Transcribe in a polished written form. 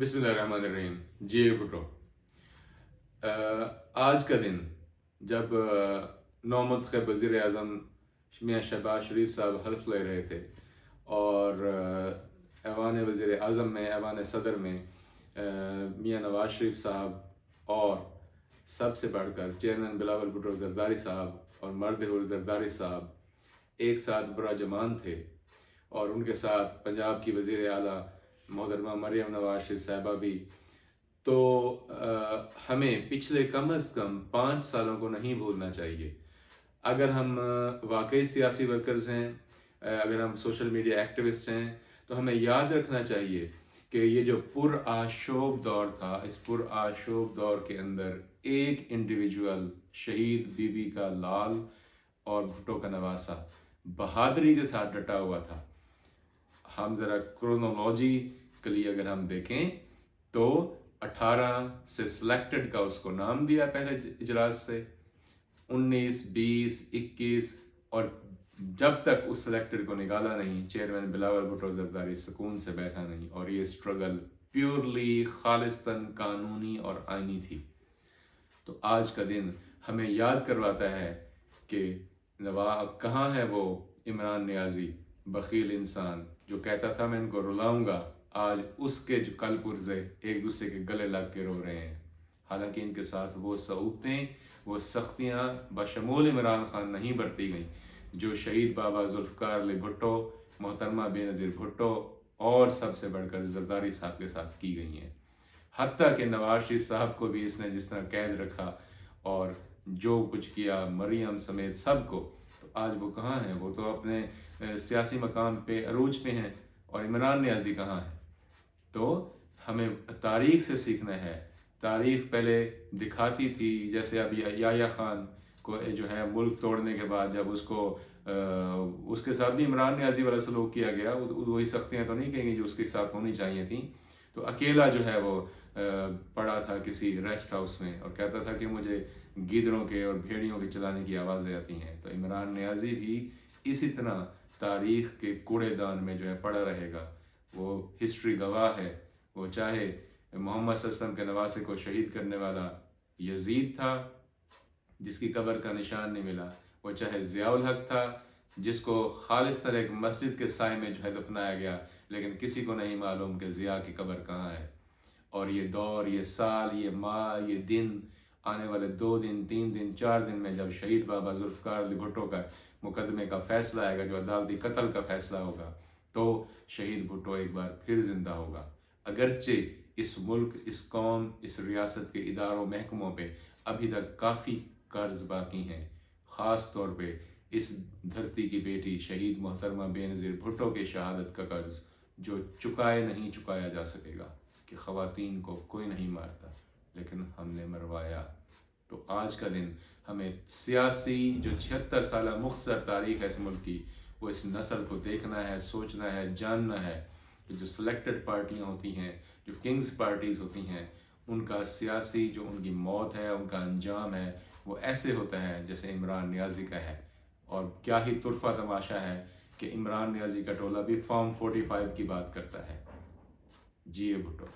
बिस्मिल्लाहिर्रहमानिर्रहीम। जी भुट्टो, आज का दिन जब नौमुंतखब वज़ीर आज़म मियाँ शहबाज शरीफ साहब हल्फ ले रहे थे और ऐवान वज़ीर आज़म में, ऐवान सदर में मियाँ नवाज शरीफ साहब और सबसे बढ़कर चेयरमैन बिलावल भुट्टो ज़रदारी साहब और मर्द हुर ज़रदारी साहब एक साथ बराजमान थे और उनके साथ पंजाब की वज़ीर आला मोहतरमा मरियम नवाज शरीफ साहिबा भी। तो हमें पिछले कम अज़ कम 5 सालों को नहीं भूलना चाहिए। अगर हम वाकई सियासी वर्कर्स हैं, अगर हम सोशल मीडिया एक्टिविस्ट हैं, तो हमें याद रखना चाहिए कि ये जो पुरआशोब दौर था, इस पुरआशोब दौर के अंदर एक इंडिविजुअल शहीद बीबी का लाल और भुट्टो का नवासा बहादुरी के साथ डटा हुआ था। हम ज़रा क्रोनोलॉजी के लिए अगर हम देखें तो 18 से सिलेक्टेड का उसको नाम दिया पहले इजलास से, 19, 20, 21 और जब तक उस सिलेक्टेड को निकाला नहीं, चेयरमैन बिलावल भुट्टो ज़रदारी सुकून से बैठा नहीं। और ये स्ट्रगल प्योरली खालिस्तन कानूनी और आइनी थी। तो आज का दिन हमें याद करवाता है कि कहाँ है वो इमरान नियाज़ी, बखील इंसान जो कहता था मैं इनको रुलाऊंगा। आज उसके जो कल पुर्जे एक दूसरे के गले लग के रो रहे हैं। हालांकि इनके साथ वो सऊबतें, वो सख्तियाँ बशमूल इमरान खान नहीं बरती गई जो शहीद बाबा जुल्फ़िकार अली भुट्टो, मोहतरमा बेनज़ीर भुट्टो और सबसे बढ़कर ज़रदारी साहब के साथ की गई हैं। हत्ता कि नवाज शरीफ साहब को भी इसने जिस तरह कैद रखा और जो कुछ किया मरियम समेत सबको, तो आज वो कहाँ हैं? वो तो अपने सियासी मकाम पे अरूज पे हैं और इमरान नियाज़ी कहाँ है? तो हमें तारीख़ से सीखना है। तारीख़ पहले दिखाती थी, जैसे अब याया ख़ान को जो है मुल्क तोड़ने के बाद जब उसको उसके साथ भी इमरान नियाज़ी वाला सलूक किया गया, वही सख्तियाँ तो नहीं कहेंगी जो उसके साथ होनी चाहिए थी। तो अकेला जो है वो पड़ा था किसी रेस्ट हाउस में और कहता था कि मुझे गीदड़ों के और भेड़ियों के चलाने की आवाज़ें आती हैं। तो इमरान नियाज़ी भी इसी तरह तारीख़ के कूड़ेदान में जो है पड़ा रहेगा। वो हिस्ट्री गवाह है। वो चाहे मोहम्मद सल्लल्लाहु अलैहि वसल्लम के नवासे को शहीद करने वाला यजीद था जिसकी कब्र का निशान नहीं मिला, वो चाहे ज़ियाउल हक था जिसको खालिस तरह एक मस्जिद के साए में जो है दफनाया गया, लेकिन किसी को नहीं मालूम कि ज़िया की कब्र कहाँ है। और ये दौर, ये साल, ये माह, ये दिन, आने वाले 2 दिन, 3 दिन, 4 दिन में जब शहीद बाबा जुल्फ़िकार अली भुट्टो का मुकदमे का फ़ैसला आएगा, जो अदालती कत्ल का फ़ैसला होगा, तो शहीद भुट्टो एक बार फिर ज़िंदा होगा। अगरचे इस मुल्क, इस कौम, इस रियासत के इदारों महकमों पे अभी तक काफ़ी कर्ज बाकी हैं। ख़ास तौर पे इस धरती की बेटी शहीद मोहतरमा बेनज़ीर भुट्टो की शहादत का कर्ज जो नहीं चुकाया जा सकेगा। कि ख़वातीन को कोई नहीं मारता लेकिन हमने मरवाया। तो आज का दिन हमें सियासी जो 76 साल मुख्तसर तारीख़ है इस मुल्क की, वो इस नस्ल को देखना है, सोचना है, जानना है कि जो सिलेक्टेड पार्टियाँ होती हैं, जो किंग्स पार्टीज़ होती हैं, उनका सियासी जो उनकी मौत है, उनका अंजाम है, वो ऐसे होता है जैसे इमरान नियाज़ी का है। और क्या ही तुरफा तमाशा है कि इमरान नियाज़ी का टोला भी फॉर्म 45 की बात करता है। जी भुट्टो।